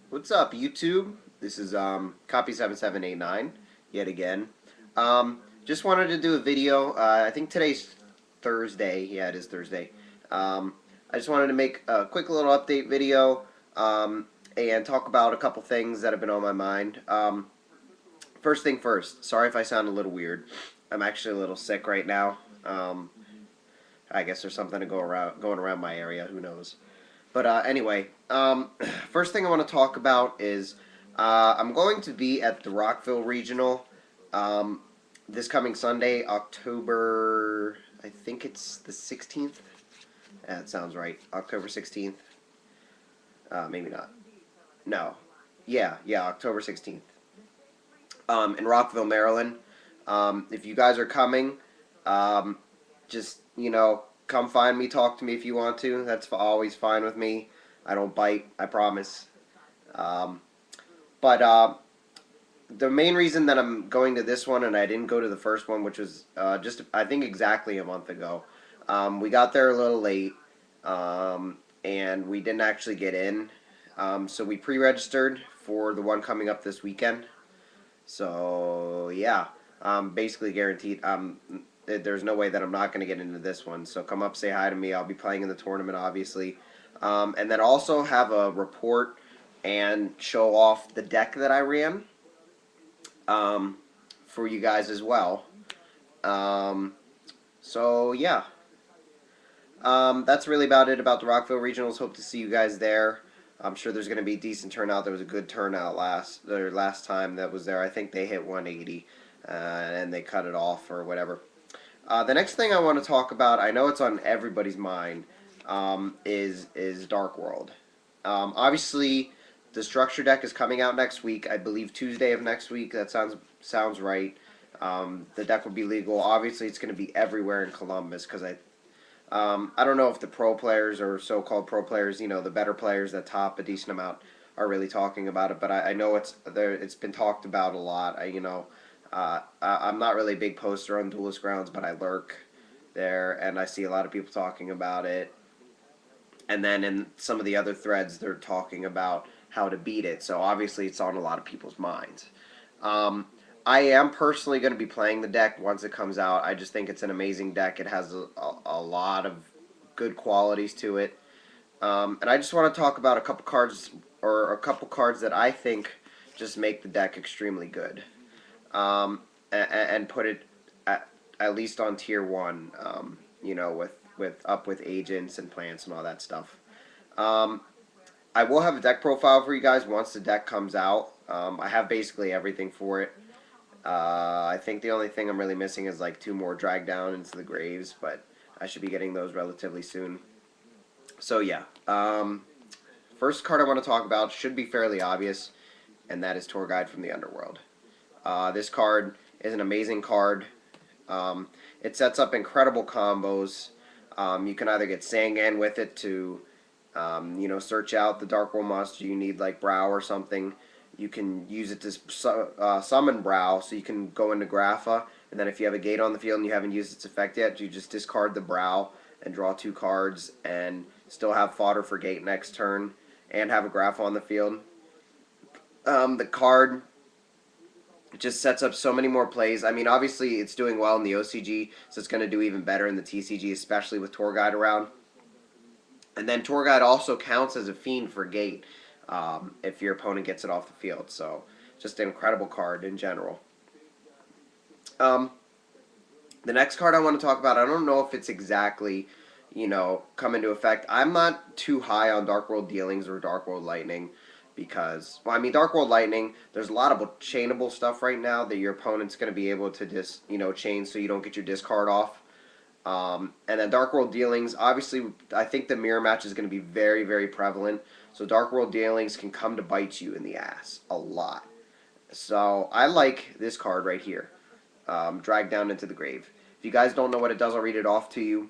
What's up, YouTube? This is Copy7789 yet again. Just wanted to do a video. I think today's Thursday. Yeah, it is Thursday. I just wanted to make a quick little update video and talk about a couple things that have been on my mind. First thing first. Sorry if I sound a little weird. I'm actually a little sick right now. I guess there's something to going around my area. Who knows? But anyway, first thing I want to talk about is I'm going to be at the Rockville Regional um, this coming Sunday, October. I think it's the 16th. That sounds right. October 16th. Maybe not. No. Yeah, October 16th. In Rockville, Maryland. If you guys are coming, um, just come find me, talk to me if you want to. That's always fine with me. I don't bite, I promise. Um, but the main reason that I'm going to this one and I didn't go to the first one, which was just I think exactly a month ago, we got there a little late, and we didn't actually get in. So we pre-registered for the one coming up this weekend. So yeah, basically guaranteed. There's no way that I'm not going to get into this one. So come up, say hi to me. I'll be playing in the tournament, obviously, and then also have a report and show off the deck that I ran um, for you guys as well. Um, so yeah, that's really about it about the Rockville Regionals. Hope to see you guys there. I'm sure there's going to be a decent turnout. There was a good turnout last time that was there. I think they hit 180 and they cut it off or whatever. The next thing I want to talk about, I know it's on everybody's mind, is Dark World. Obviously, the structure deck is coming out next week. I believe Tuesday of next week. That sounds right. The deck will be legal. Obviously, it's going to be everywhere in Columbus because I don't know if the pro players or so-called pro players, the better players that top a decent amount, are really talking about it. But I know it's there. It's been talked about a lot. I'm not really a big poster on Duelist Grounds, but I lurk there, and I see a lot of people talking about it. And then in some of the other threads, they're talking about how to beat it. So obviously, it's on a lot of people's minds. Um, I am personally going to be playing the deck once it comes out. I just think it's an amazing deck. It has a lot of good qualities to it. And I just want to talk about a couple cards or a couple cards that I think just make the deck extremely good, and put it at least on tier one. With agents and plants and all that stuff. Um, I will have a deck profile for you guys once the deck comes out. I have basically everything for it. I think the only thing I'm really missing is like two more drag down into the graves, but I should be getting those relatively soon. So yeah, first card I want to talk about should be fairly obvious, and that is Tour Guide from the Underworld. This card is an amazing card. It sets up incredible combos. You can either get Sangan with it to, search out the Dark World monster you need, like Brow or something. You can use it to summon Brow, so you can go into Grapha, and then if you have a gate on the field and you haven't used its effect yet, you just discard the Brow and draw two cards and still have fodder for gate next turn and have a Grapha on the field. The card just sets up so many more plays. I mean, obviously, it's doing well in the OCG, so it's going to do even better in the TCG, especially with Tour Guide around. And then Tour Guide also counts as a fiend for gate if your opponent gets it off the field. So, just an incredible card in general. Um, the next card I want to talk about, I don't know if it's exactly, come into effect. I'm not too high on Dark World Dealings or Dark World Lightning because, well, I mean, Dark World Lightning, there's a lot of chainable stuff right now that your opponent's going to be able to just, chain so you don't get your discard off. And then Dark World Dealings, obviously, I think the mirror match is going to be very, very prevalent. So Dark World Dealings can come to bite you in the ass a lot. So I like this card right here, Drag Down into the Grave. If you guys don't know what it does, I'll read it off to you.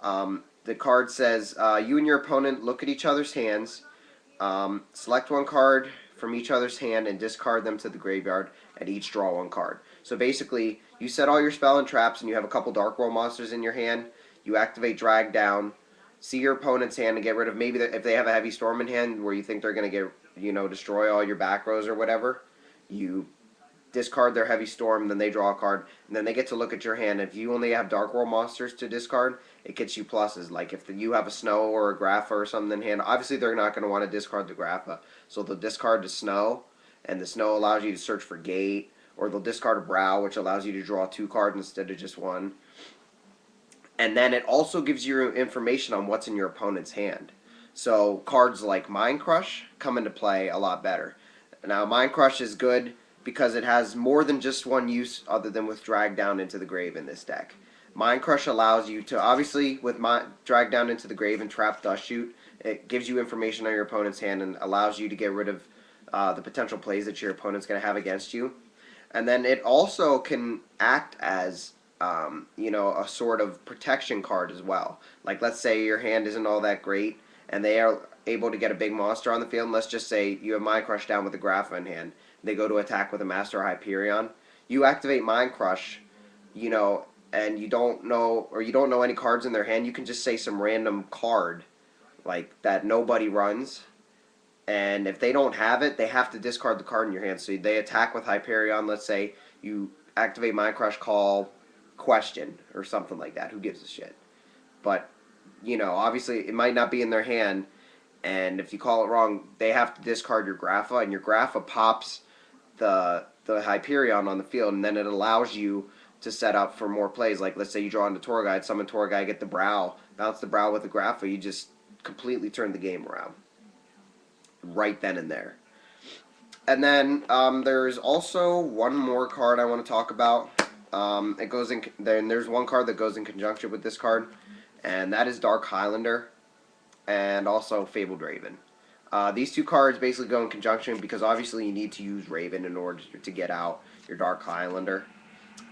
The card says, you and your opponent look at each other's hands, select one card from each other's hand and discard them to the graveyard, and each draw one card. So basically, you set all your spell and traps, and you have a couple Dark World monsters in your hand. You activate Drag Down. see your opponent's hand and get rid of maybe if they have a heavy storm in hand where you think they're going to get, destroy all your back rows or whatever. You discard their heavy storm, then they draw a card, and then they get to look at your hand. If you only have Dark World monsters to discard, it gets you pluses. Like if you have a Snow or a Grapha or something in hand, obviously they're not going to want to discard the Grapha, so they'll discard the Snow, and the Snow allows you to search for Gate, or they'll discard a Brow, which allows you to draw 2 cards instead of just 1. And then it also gives you information on what's in your opponent's hand. So cards like Mind Crush come into play a lot better. Now Mind Crush is good because it has more than just one use other than with Drag Down into the Grave in this deck. Mind Crush allows you to, obviously with Drag Down into the Grave and Trap Dust Shoot, it gives you information on your opponent's hand and allows you to get rid of the potential plays that your opponent's going to have against you. And then it also can act as a sort of protection card as well. Like let's say your hand isn't all that great and they are able to get a big monster on the field, and let's just say you have Mind Crush down with a Grapha in hand. They go to attack with a Master Hyperion. You activate Mind Crush, and you don't know any cards in their hand. You can just say some random card like that nobody runs, and if they don't have it, they have to discard the card in your hand. So they attack with Hyperion. Let's say you activate Mind Crush, call Question or something like that. Who gives a shit? But obviously it might not be in their hand, and if you call it wrong, they have to discard your Grapha, and your Grapha pops the Hyperion on the field, and then it allows you to set up for more plays. Like let's say you draw into Tour Guide, summon Tour Guide, get the Brow, bounce the Brow with the Grapha. You just completely turn the game around right then and there. And then there's also one more card I want to talk about. It goes in. Then there's one card that goes in conjunction with this card, and that is Dark Highlander, and also Fabled Raven. These 2 cards basically go in conjunction because obviously you need to use Raven in order to get out your Dark Highlander.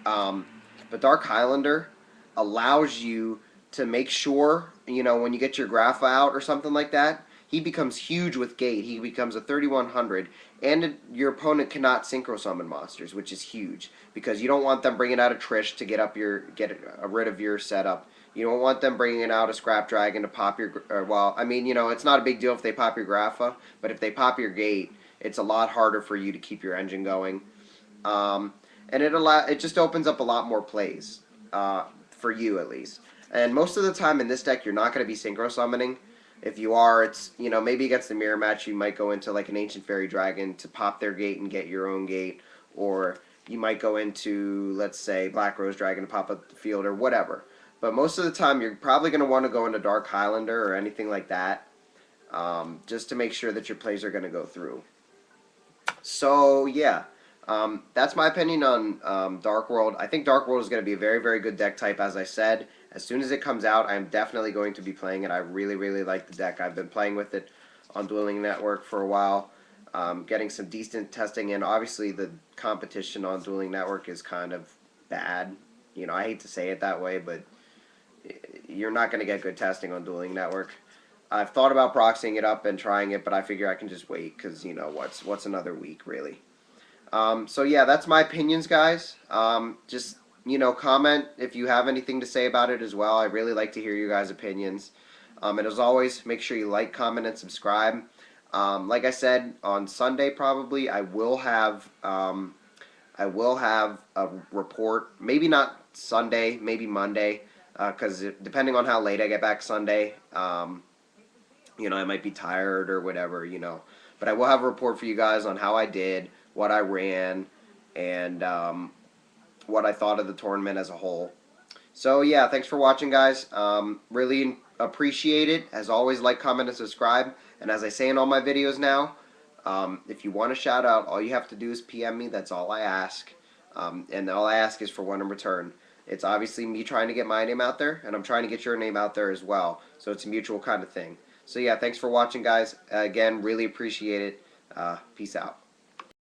But Dark Highlander allows you to make sure, when you get your Grapha out or something like that, he becomes huge with Gate. He becomes a 3100, and your opponent cannot Synchro Summon monsters, which is huge because you don't want them bringing out a Trish to get rid of your setup. You don't want them bringing out a Scrap Dragon to pop your... it's not a big deal if they pop your Grapha, but if they pop your Gate, it's a lot harder for you to keep your engine going. And it just opens up a lot more plays, for you at least. And most of the time in this deck, you're not going to be Synchro Summoning. If you are, it's, maybe against the mirror match, you might go into like an Ancient Fairy Dragon to pop their Gate and get your own Gate, or you might go into, let's say, Black Rose Dragon to pop up the field or whatever. But most of the time, you're probably going to want to go into Dark Highlander or anything like that, just to make sure that your plays are going to go through. So, yeah, that's my opinion on Dark World. I think Dark World is going to be a very, very good deck type, as I said. As soon as it comes out, I'm definitely going to be playing it. I really, really like the deck. I've been playing with it on Dueling Network for a while, getting some decent testing in. Obviously, the competition on Dueling Network is kind of bad. I hate to say it that way, but you're not going to get good testing on Dueling Network. I've thought about proxying it up and trying it, but I figure I can just wait because, what's another week, really. So, yeah, that's my opinions, guys. Just... comment if you have anything to say about it as well. I really like to hear you guys' opinions. And as always, make sure you like, comment, and subscribe. Like I said, on Sunday probably I will have a report. Maybe not Sunday, maybe Monday, because depending on how late I get back Sunday, I might be tired or whatever, But I will have a report for you guys on how I did, what I ran, and what I thought of the tournament as a whole. So yeah, thanks for watching, guys. Really appreciate it. As always, like, comment, and subscribe. And as I say in all my videos now, if you want a shout out, all you have to do is PM me. That's all I ask. And all I ask is for one in return. It's obviously me trying to get my name out there, and I'm trying to get your name out there as well. So it's a mutual kind of thing. So yeah, thanks for watching, guys. Again, really appreciate it. Peace out.